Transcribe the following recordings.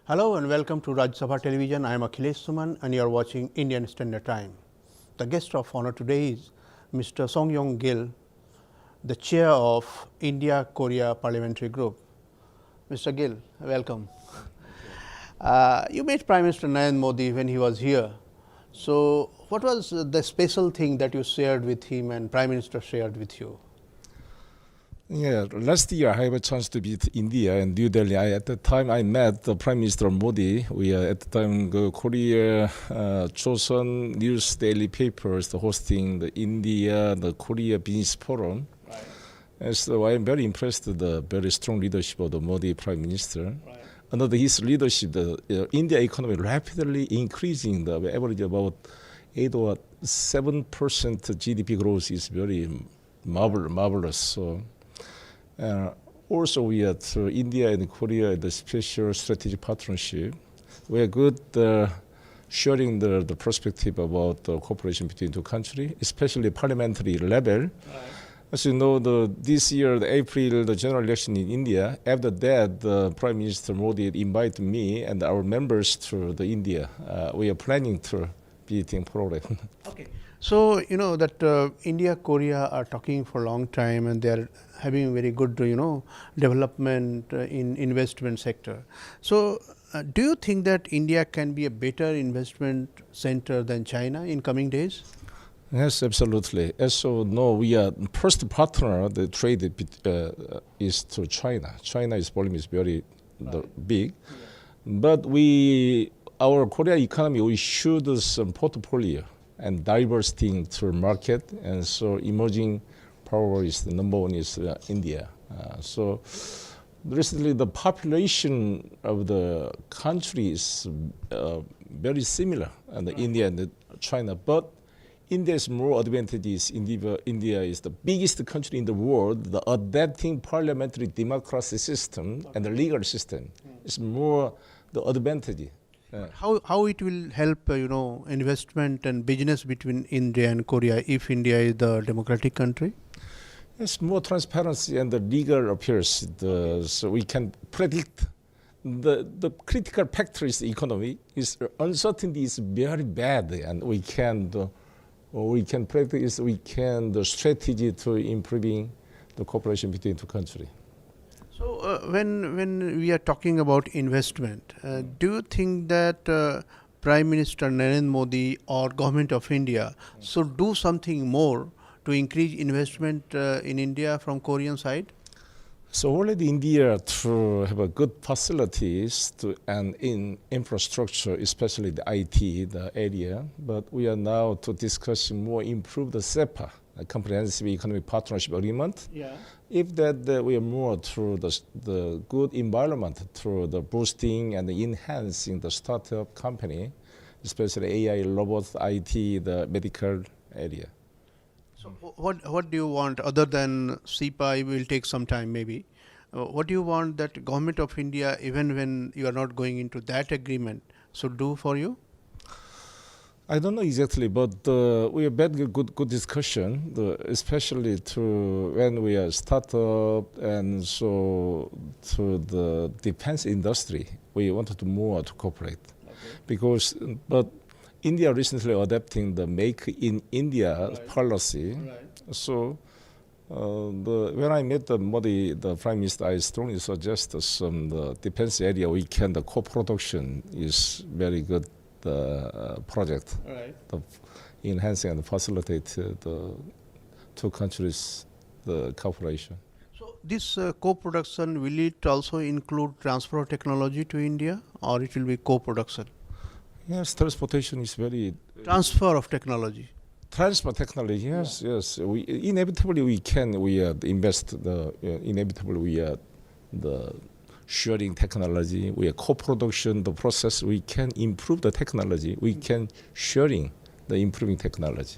Hello and welcome to Rajya Sabha Television. I am Akhilesh Suman and you are watching Indian Standard Time. The guest of honor today is Mr. Song Gill, the chair of India-Korea Parliamentary Group. Mr. Gill, welcome. You met Prime Minister Narendra Modi when he was here. So, what was the special thing that you shared with him and Prime Minister shared with you? Yeah, last year I had a chance to visit India and New Delhi. At the time I met the Prime Minister Modi. We at the time Korea Chosun News daily papers hosting the India, the Korea Business Forum. Right. And so I am very impressed with the very strong leadership of the Modi Prime Minister. Right. Under his leadership, the India economy rapidly increasing. The average about 8 or 7% GDP growth is very marvelous. So. Also, we are through India and Korea the special strategic partnership. We are good sharing the perspective about the cooperation between two countries, especially parliamentary level. Right. As you know, this year, the April, the general election in India. After that, the Prime Minister Modi invited me and our members to the India. We are planning to visiting program. Okay. So, you know that India, Korea are talking for a long time and they are having very good, development in investment sector. So, do you think that India can be a better investment center than China in coming days? Yes, absolutely. As so, no, we are first partner. The trade is to China. China's volume is very big, but our Korea economy we should some portfolio and diversity to market, and so emerging power is the number one is India. So recently the population of the country is very similar, and India and China, but India's more advantages. India is the biggest country in the world. The adapting parliamentary democracy system and the legal system is more the advantage. How it will help investment and business between India and Korea if India is the democratic country? It's more transparency and the legal affairs. So we can predict the critical factor is the economy. Uncertainty is very bad, and we can practice. We can the strategy to improving the cooperation between two countries. So, when we are talking about investment, do you think that Prime Minister Narendra Modi or Government of India should do something more to increase investment in India from Korean side? So already India to have a good facilities and in infrastructure, especially the IT, the area. But we are now to discuss more improve the SEPA, a Comprehensive Economic Partnership Agreement. Yeah. If that we are more through the good environment, through the boosting and enhancing the startup company, especially AI, robots, IT, the medical area. So what do you want other than SEPA? It will take some time maybe. What do you want that Government of India, even when you are not going into that agreement, should do for you? I don't know exactly, but we have had good discussion, especially to when we are startup and so to the defense industry. We wanted to more to cooperate, but India recently adopting the Make in India policy. Right. So when I met the Modi, the Prime Minister, I strongly suggest the defense area we can the co-production is very good. The project, right. The enhancing and facilitate the two countries the cooperation. So this co-production, will it also include transfer of technology to India, or it will be co-production? Yes, transportation is very transfer of technology. Transfer technology, yes, yeah. Yes. We inevitably invest inevitably the sharing technology, we are co-production, the process, we can improve the technology, we can sharing the improving technology.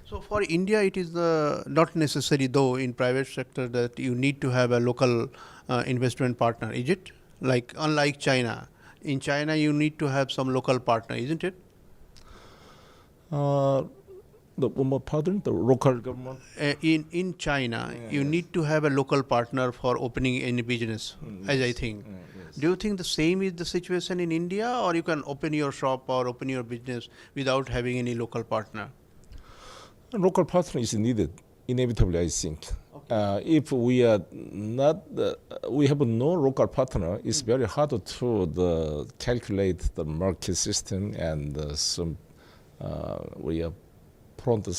So for India, it is not necessary though in private sector that you need to have a local investment partner, is it? Like unlike China, in China you need to have some local partner, isn't it? The local government? In China, you need to have a local partner for opening any business, as I think. Yes. Do you think the same is the situation in India, or you can open your shop or open your business without having any local partner? A local partner is needed, inevitably, I think. If we are not, we have no local partner, it's very hard to calculate the market system and we are prone to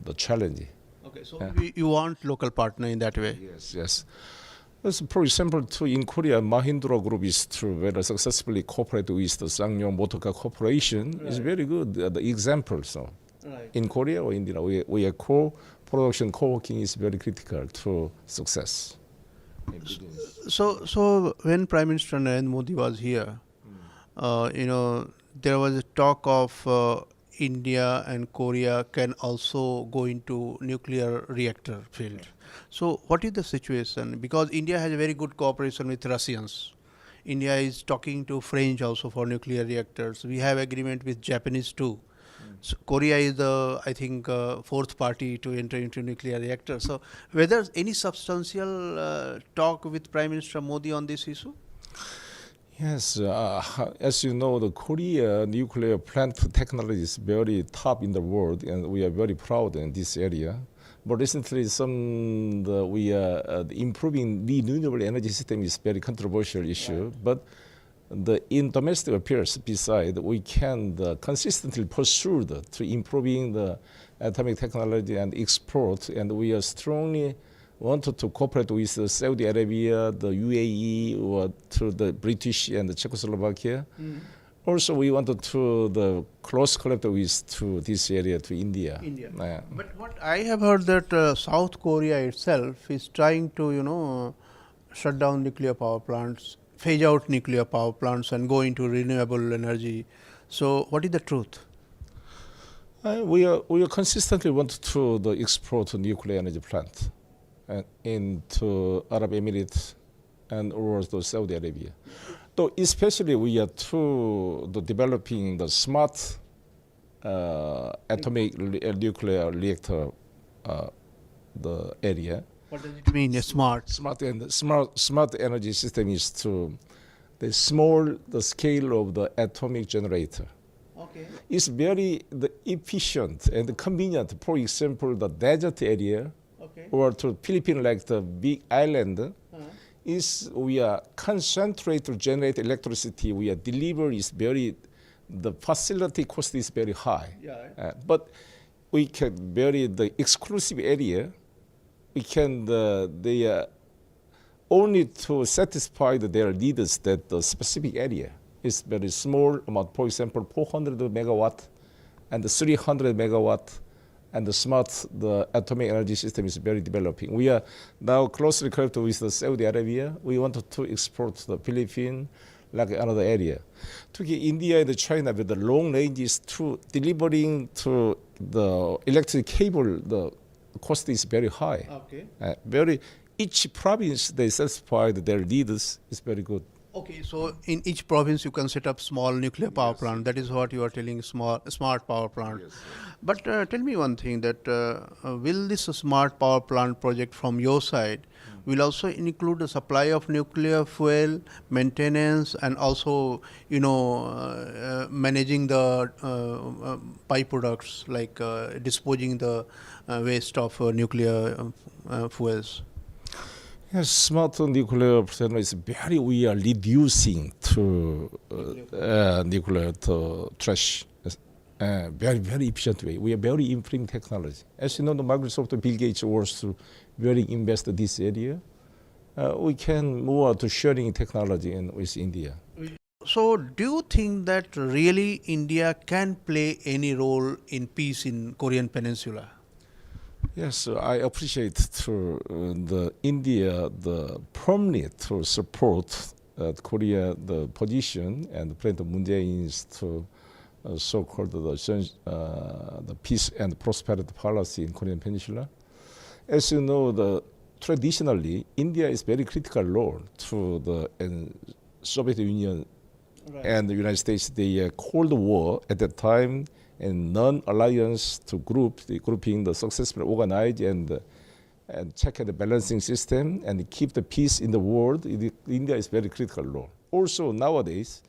the challenge. Okay, so you want local partner in that way? Yes. For example, in Korea, Mahindra Group is to very successfully cooperate with the Sangyong Motorcar Corporation. It's very good. The example. So, in Korea or India, we are co-production, co-working is very critical to success. So when Prime Minister Narendra Modi was here, there was a talk of India and Korea can also go into nuclear reactor field. So what is the situation? Because India has a very good cooperation with Russians. India is talking to French also for nuclear reactors. We have agreement with Japanese too. So Korea is the, I think, fourth party to enter into nuclear reactor. So whether any substantial talk with Prime Minister Modi on this issue? Yes, as you know, the Korea nuclear plant technology is very top in the world, and we are very proud in this area. But recently, we are improving the renewable energy system is very controversial issue. But in domestic affairs, beside we can consistently pursue to improving the atomic technology and export, and we are strongly wanted to cooperate with Saudi Arabia, the UAE, or to the British and the Czechoslovakia. Also, we wanted to close collaborate with to this area, to India. But what I have heard that South Korea itself is trying to, shut down nuclear power plants, phase out nuclear power plants, and go into renewable energy. So, what is the truth? We are consistently want to export nuclear energy plant into Arab Emirates and also Saudi Arabia. So especially we are developing the smart atomic nuclear reactor the area. What does it mean, smart? Smart energy system is the scale of the atomic generator. Okay. It's very efficient and convenient. For example, the desert area, or to Philippines like the big island, we are concentrate to generate electricity. We are deliver is the facility cost is very high. But we can the exclusive area. We can they only to satisfy their needs that the specific area is very small amount. For example, 400 megawatt and 300 megawatt. And the atomic energy system is very developing. We are now closely connected with Saudi Arabia. We want to export to the Philippines, like another area. To India and China with the long ranges to delivering to the electric cable, the cost is very high. Each province they satisfy their needs is very good. Okay, so in each province you can set up small nuclear power plant. That is what you are telling, smart power plant. But tell me one thing, that will this smart power plant project from your side will also include the supply of nuclear fuel, maintenance, and also managing the byproducts like disposing the waste of nuclear fuels? Yes, smart nuclear power is we are reducing to nuclear to trash. Very efficient way. We are very improving technology. As you know, the Microsoft, Bill Gates wants to very invest in this area. We can move to sharing technology with India. So, do you think that really India can play any role in peace in Korean Peninsula? Yes, I appreciate the India firmly to support Korea the position and President Moon Jae-in's so-called the peace and prosperity policy in Korean Peninsula. As you know, traditionally India is very critical role to the Soviet Union and the United States. The Cold War at that time and non-alliance to the grouping the successfully organized and and check the balancing system and keep the peace in the world. India is very critical role. Also nowadays,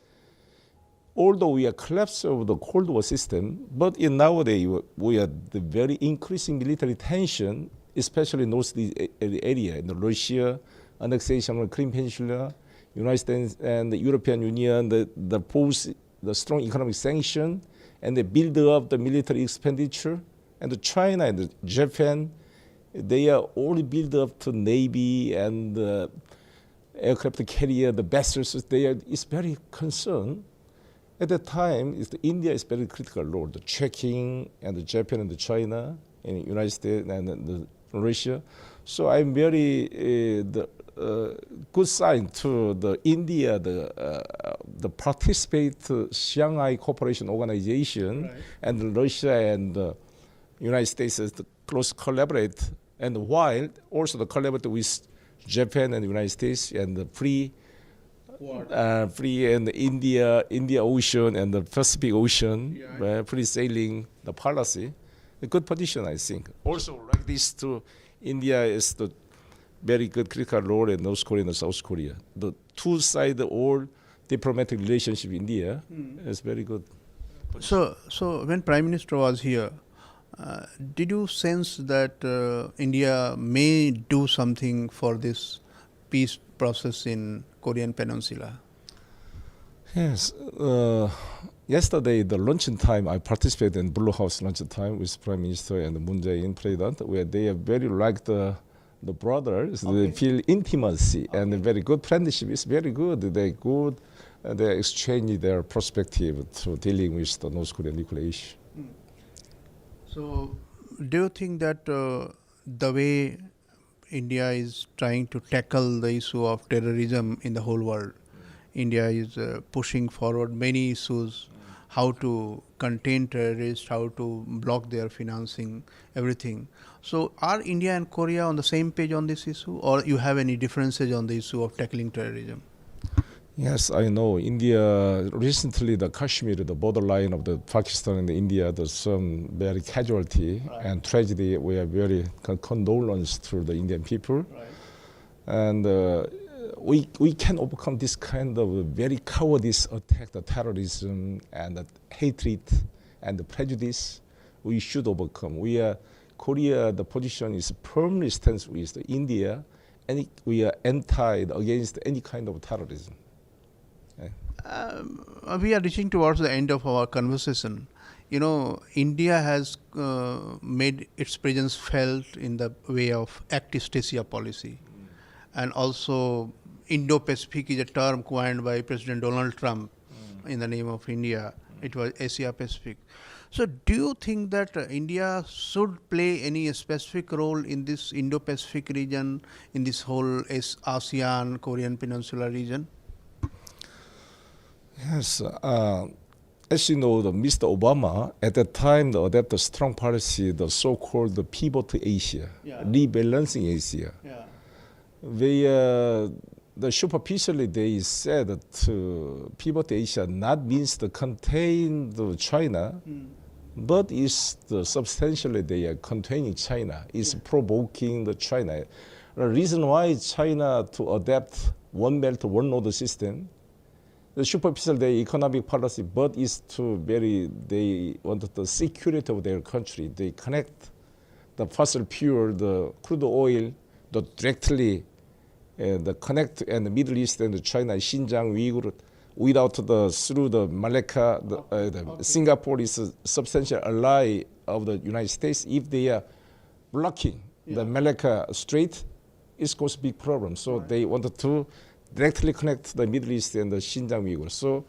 although we are collapse of the Cold War system, but in nowadays we are the very increasing military tension, especially in northeast area, in Russia, annexation of the Crimea Peninsula, United States and the European Union, the strong economic sanction, and the build up the military expenditure, and China and Japan, they are all built up to navy and aircraft carrier, the vessels. Is very concerned. At that time, India is very critical role. The checking and the Japan and the China and the United States and the Russia. So I'm very good sign to the India, the participate Shanghai Cooperation Organization, right, and Russia and the United States as the close collaborate, and while also the collaborate with Japan and the United States and the free and the India Ocean and the Pacific Ocean, yeah, free sailing, the policy, a good position, I think. Also, like this too, India is the very good critical role in North Korea and South Korea. The two-sided all diplomatic relationship in India is very good. So when Prime Minister was here, did you sense that India may do something for this peace process in Korean Peninsula? Yes. Yesterday, the luncheon time, I participated in Blue House luncheon time with Prime Minister and Moon Jae-in President, where they are very like the brothers. Okay. They feel intimacy, okay, and a very good friendship. It's very good. They good. They exchange their perspective to dealing with the North Korean nuclear issue. So, do you think that the way India is trying to tackle the issue of terrorism in the whole world, India is pushing forward many issues, how to contain terrorists, how to block their financing, everything. So, are India and Korea on the same page on this issue, or you have any differences on the issue of tackling terrorism? Yes, I know. India, recently the Kashmir, the borderline of the Pakistan and India, there's some very casualty, right, and tragedy. We are very condolence to the Indian people. Right. And we can overcome this kind of very cowardice attack, the terrorism and the hatred and the prejudice. We should overcome. Korea, the position is firmly stands with India, and we are against any kind of terrorism. We are reaching towards the end of our conversation. You know, India has made its presence felt in the way of Act East Asia policy. And also, Indo-Pacific is a term coined by President Donald Trump in the name of India. It was Asia-Pacific. So, do you think that India should play any specific role in this Indo-Pacific region, in this whole ASEAN, Korean Peninsula region? Yes, as you know, Mr. Obama at that time adopted a strong policy, the so-called pivot to Asia, yeah, rebalancing Asia. Yeah. The superficially they said that pivot to Asia not means to contain China, but is substantially they are containing China, is, yeah, provoking the China. The reason why China to adapt one belt, one road system, the superficial the economic policy, but is they want the security of their country. They connect the fossil fuel, the crude oil, directly the connect and the Middle East and the China, Xinjiang, Uyghur, through the Malacca, okay. Singapore is a substantial ally of the United States. If they are blocking, yeah, the Malacca Strait, it's going to be a big problem. So, right, they wanted to directly connect the Middle East and the Xinjiang Uyghur. So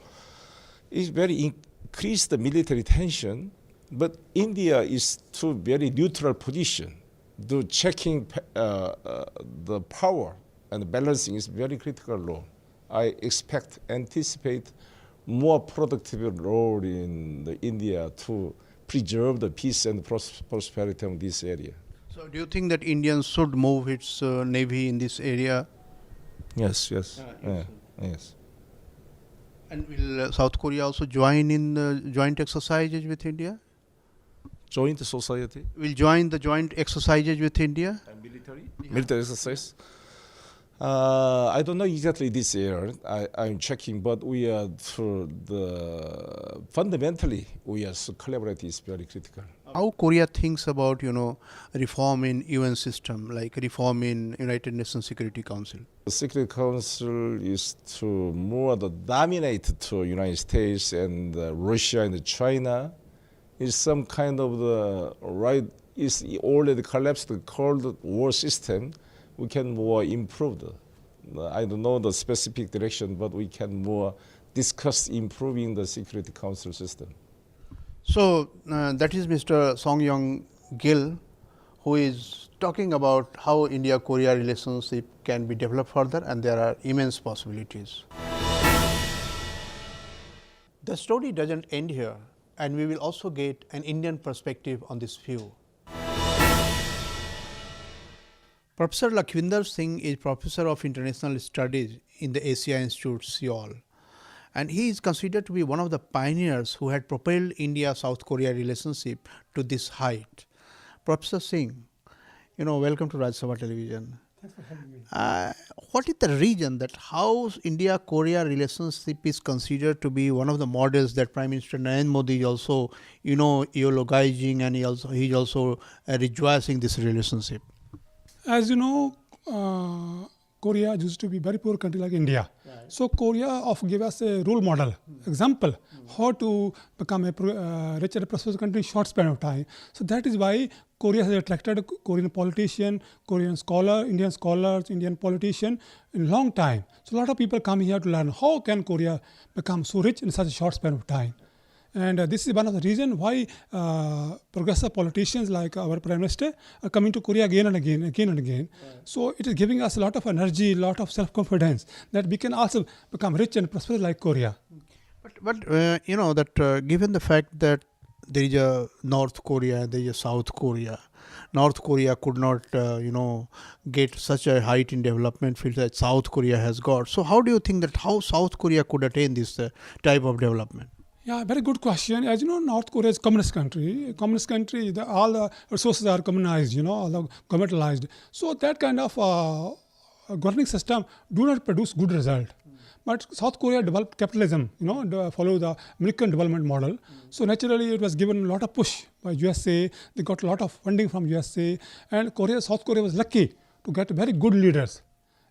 it's very increased the military tension, but India is to very neutral position. The checking the power and balancing is very critical role. I anticipate more productive role in India to preserve the peace and prosperity of this area. So do you think that Indians should move its navy in this area? Yes. Yes. And will South Korea also join in the joint exercises with India? joint society. Will join the joint exercises with India? And military exercise. I don't know exactly this year. I'm checking, but we are fundamentally we are collaborating is very critical. How Korea thinks about reform in UN system, like reform in United Nations Security Council? The Security Council is to more dominate to United States and Russia and China. Is some kind of the right is already collapsed the Cold War system. We can more improve. I don't know the specific direction, but we can more discuss improving the Security Council system. So that is Mr. Song Yong Gil, who is talking about how India-Korea relationship can be developed further, and there are immense possibilities. The story doesn't end here, and we will also get an Indian perspective on this view. Professor Lakhvinder Singh is Professor of International Studies in the Asia Institute, Seoul, and he is considered to be one of the pioneers who had propelled India-South Korea relationship to this height. Professor Singh, welcome to Rajya Sabha Television. Thanks for having me. What is the reason that how India-Korea relationship is considered to be one of the models that Prime Minister Narendra Modi is also, eulogizing, and he's also rejoicing this relationship? As you know, Korea used to be very poor country like India. Right. So Korea gave us a role model, example, how to become a rich and prosperous country in short span of time. So that is why Korea has attracted Korean politician, Korean scholar, Indian scholars, Indian politician in long time. So a lot of people come here to learn how can Korea become so rich in such a short span of time. And this is one of the reasons why progressive politicians like our Prime Minister are coming to Korea again and again. Right. So it is giving us a lot of energy, a lot of self-confidence that we can also become rich and prosperous like Korea. But given the fact that there is a North Korea, there is a South Korea. North Korea could not, get such a height in development field that South Korea has got. So how do you think that how South Korea could attain this type of development? Yeah, very good question. As you know, North Korea is a communist country. Communist country, all the resources are communized, all the governmentalized. So that kind of governing system do not produce good result. But South Korea developed capitalism, follow the American development model. So naturally, it was given a lot of push by USA. They got a lot of funding from USA, and South Korea was lucky to get very good leaders.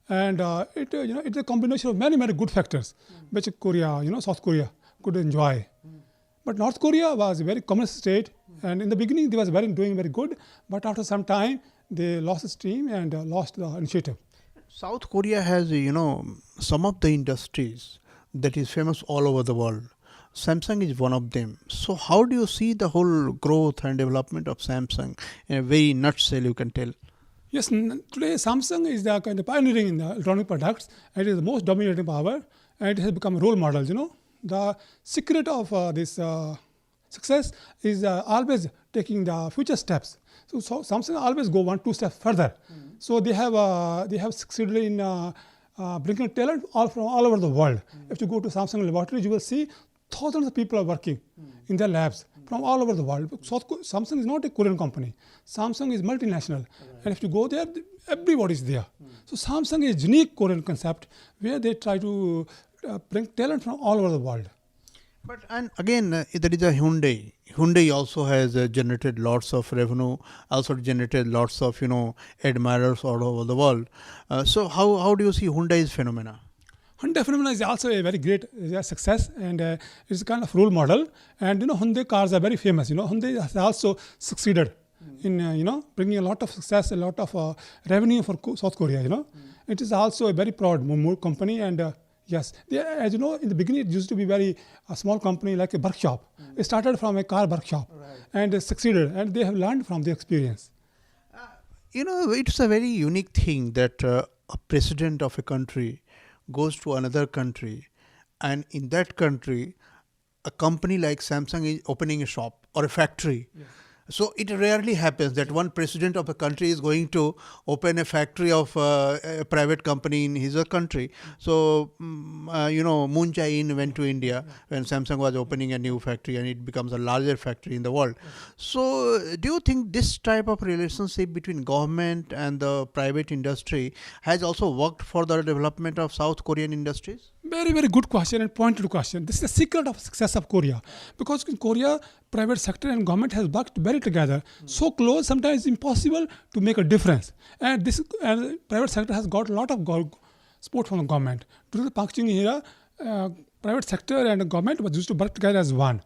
And it's a combination of many good factors, which South Korea could enjoy. But North Korea was a very communist state, and in the beginning they was doing very good, but after some time they lost steam and lost the initiative. South Korea has some of the industries that is famous all over the world. Samsung is one of them. So how do you see the whole growth and development of Samsung in a very nutshell, you can tell? Yes, today Samsung is the kind of pioneering in the electronic products, and it is the most dominating power, and it has become a role model. The secret of this success is always taking the future steps. So Samsung always go 1-2 steps further. So they have succeeded in bringing talent from all over the world. If you go to Samsung laboratories, you will see thousands of people are working in their labs from all over the world. Samsung is not a Korean company. Samsung is multinational. And if you go there, everybody is there. So Samsung is a unique Korean concept where they try to bring talent from all over the world. But and again, there is a Hyundai. Hyundai also has generated lots of revenue, also generated lots of admirers all over the world. So how do you see Hyundai's phenomena? Hyundai phenomena is also a very great success, and it's a kind of role model. And Hyundai cars are very famous. Hyundai has also succeeded in bringing a lot of success, a lot of revenue for South Korea. It is also a very proud company, and yes, as you know, in the beginning it used to be a small company like a workshop. It started from a car workshop, and succeeded, and they have learned from the experience. It's a very unique thing that a president of a country goes to another country, and in that country, a company like Samsung is opening a shop or a factory. Yes. So it rarely happens that one president of a country is going to open a factory of a private company in his country. So, Moon Jae-in went to India when Samsung was opening a new factory and it becomes a larger factory in the world. So, do you think this type of relationship between government and the private industry has also worked for the development of South Korean industries? Very, very good question and pointed question. This is the secret of success of Korea. Because in Korea, private sector and government has worked very together. So close, sometimes it's impossible to make a difference. And this private sector has got a lot of support from the government. During the Park Chung-hee era, private sector and government was used to work together as one.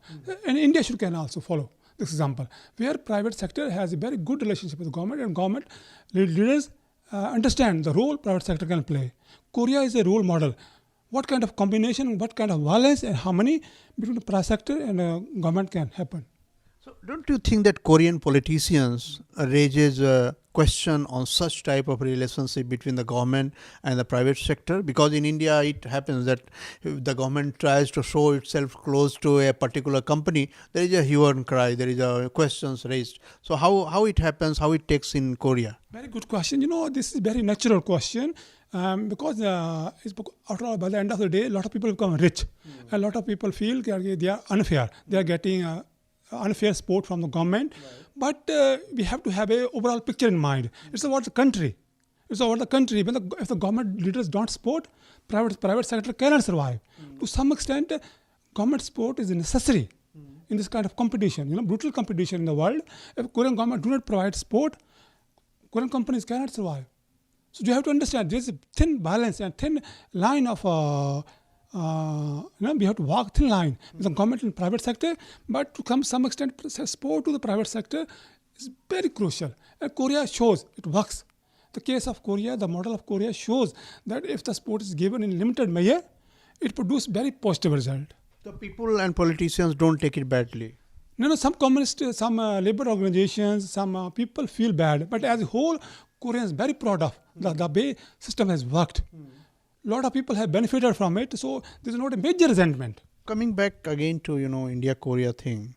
And India can also follow this example, where private sector has a very good relationship with the government and government leaders understand the role private sector can play. Korea is a role model. What kind of combination, what kind of violence and harmony between the private sector and government can happen. So don't you think that Korean politicians raises a question on such type of relationship between the government and the private sector? Because in India it happens that if the government tries to show itself close to a particular company, there is a hue and cry, there is a questions raised. So how it happens, how it takes in Korea? Very good question. This is a very natural question. Because after all, by the end of the day, a lot of people become rich. A lot of people feel they are unfair. They are getting unfair support from the government. Right. But we have to have an overall picture in mind. It's about the country. It's about the country. If the government leaders don't support, private sector cannot survive. To some extent, government support is necessary in this kind of competition. Brutal competition in the world. If Korean government do not provide support, Korean companies cannot survive. So you have to understand there is a thin balance and thin line of we have to walk thin line with the government and private sector, but to some extent support to the private sector is very crucial. And Korea shows it works. The case of Korea, the model of Korea shows that if the support is given in limited measure, it produces very positive result. The people and politicians don't take it badly. No, some communist, some labor organizations, some people feel bad, but as a whole, Koreans very proud of the way system has worked. A lot of people have benefited from it, so there is not a major resentment. Coming back again to India-Korea thing,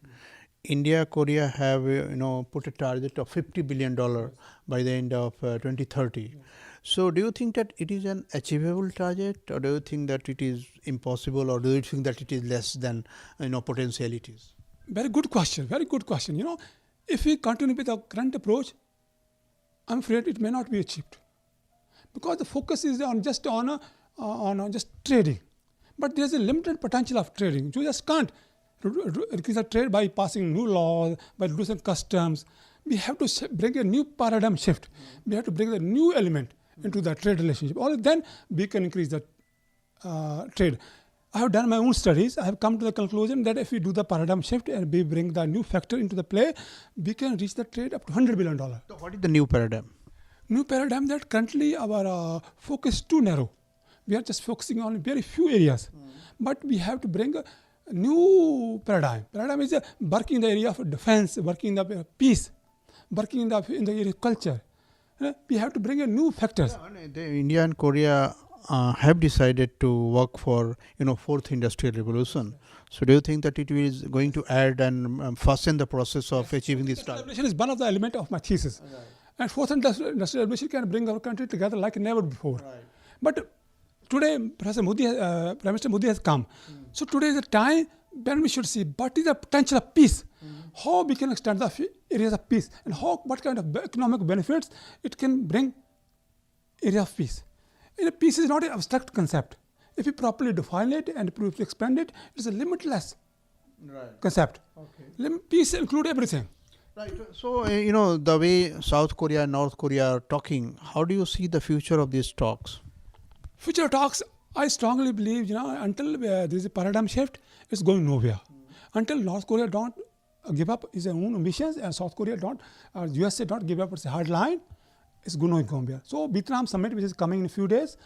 India-Korea have put a target of $50 billion by the end of 2030. So do you think that it is an achievable target, or do you think that it is impossible, or do you think that it is less than potentialities? Very good question. Very good question. If we continue with our current approach, I'm afraid it may not be achieved, because the focus is on just trading. But there's a limited potential of trading. You just can't increase the trade by passing new laws, by reducing customs. We have to bring a new paradigm shift. We have to bring a new element into the trade relationship. Only then we can increase the trade. I have done my own studies. I have come to the conclusion that if we do the paradigm shift and we bring the new factor into the play, we can reach the trade up to $100 billion. So what is the new paradigm? New paradigm that currently our focus is too narrow. We are just focusing on very few areas. But we have to bring a new paradigm. Paradigm is working in the area of defense, working in the peace, working in the area of culture. We have to bring a new factors. Yeah, India and Korea have decided to work for fourth industrial revolution. So do you think that it is going to add and fasten the process of achieving this target? Revolution is one of the elements of my thesis. Right. And fourth industrial revolution can bring our country together like never before. Right. But today, Prime Minister Modi has come. So today is the time when we should see what is the potential of peace, how we can extend the areas of peace, and what kind of economic benefits it can bring area of peace. Peace is not an abstract concept. If you properly define it and expand it, it's a limitless concept. Okay. Peace includes everything. Right. So, the way South Korea and North Korea are talking, how do you see the future of these talks? Future talks, I strongly believe, until there is a paradigm shift, it's going nowhere. Until North Korea don't give up its own ambitions and South Korea USA don't give up its hard line, it's going nowhere. So Vietnam summit, which is coming in a few days,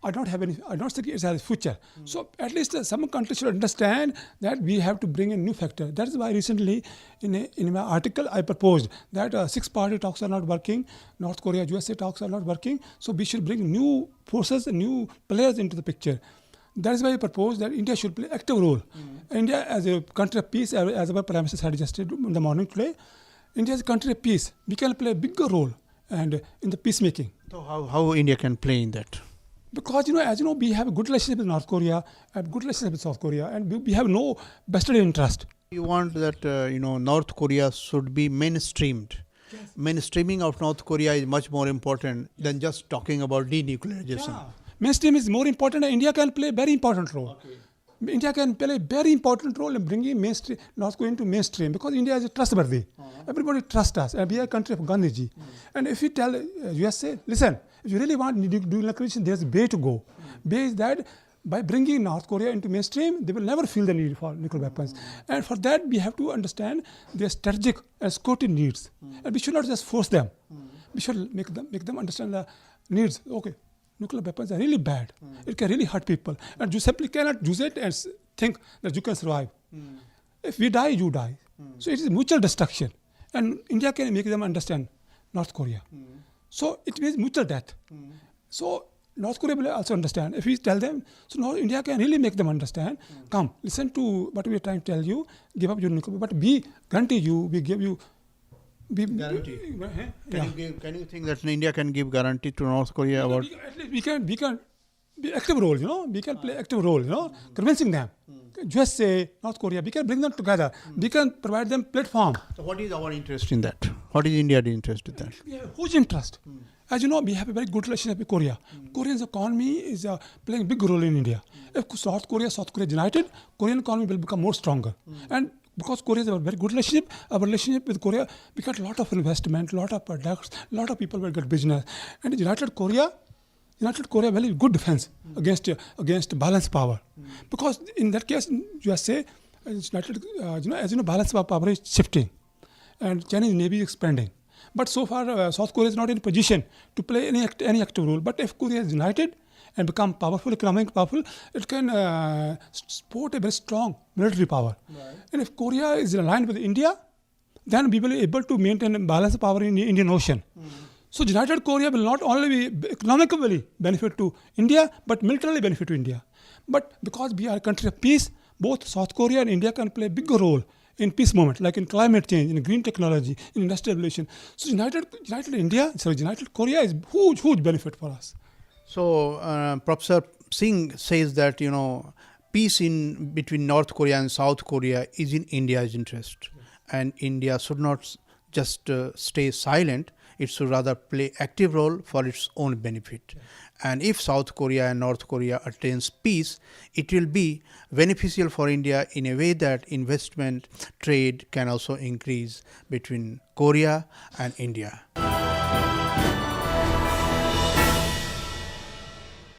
I don't think it has a future. So at least some countries should understand that we have to bring a new factor. That is why recently in my article I proposed that 6-party talks are not working, North Korea, USA talks are not working. So we should bring new forces and new players into the picture. That is why I proposed that India should play an active role. India as a country of peace, as our Prime Minister said just in the morning today, India is a country of peace. We can play a bigger role and in the peacemaking. So how India can play in that? Because as you know, we have a good relationship with North Korea, and good relationship with South Korea, and we have no vested interest. You want that North Korea should be mainstreamed. Yes. Mainstreaming of North Korea is much more important than just talking about denuclearization. Yeah. Mainstream is more important, and India can play a very important role. Okay. India can play a very important role in bringing mainstream, North Korea into mainstream, because India is trustworthy. Everybody trusts us, and we are a country of Gandhiji. And if you tell USA, listen, if you really want denuclearization, there's a way to go. Way is that by bringing North Korea into mainstream, they will never feel the need for nuclear weapons. And for that, we have to understand their strategic and security needs. And we should not just force them. We should make them understand the needs. Okay, nuclear weapons are really bad. It can really hurt people. And you simply cannot use it and think that you can survive. If we die, you die. So it is mutual destruction. And India can make them understand North Korea. So it means mutual death. So North Korea will also understand. If we tell them, so now India can really make them understand. Come, listen to what we are trying to tell you. Give up your nuclear, but we guarantee you, we give you. Guarantee. Can you think that India can give guarantee to North Korea about? At least we can be active role. We can play active role. Convincing them. USA, North Korea, we can bring them together. We can provide them platform. So what is our interest in that? What is India's interest in that? We have a huge interest. As you know, we have a very good relationship with Korea. Korean economy is playing a big role in India. If South Korea is united, Korean economy will become more stronger. And because Korea is a very good relationship, our relationship with Korea, we got a lot of investment, a lot of products, a lot of people will get business. And United Korea very good defense against balance power. Because in that case, USA, United, as you know, balance power is shifting. And Chinese Navy is expanding. But so far, South Korea is not in a position to play any active role. But if Korea is united and become powerful, economically powerful, it can support a very strong military power. Right. And if Korea is aligned with India, then we will be able to maintain balance of power in the Indian Ocean. So United Korea will not only be economically benefit to India, but militarily benefit to India. But because we are a country of peace, both South Korea and India can play a bigger role in peace movement, like in climate change, in green technology, in industrial revolution. So United Korea is huge benefit for us. So Professor Singh says that peace between North Korea and South Korea is in India's interest, and India should not just stay silent. It should rather play active role for its own benefit. And if South Korea and North Korea attains peace, it will be beneficial for India in a way that investment, trade can also increase between Korea and India.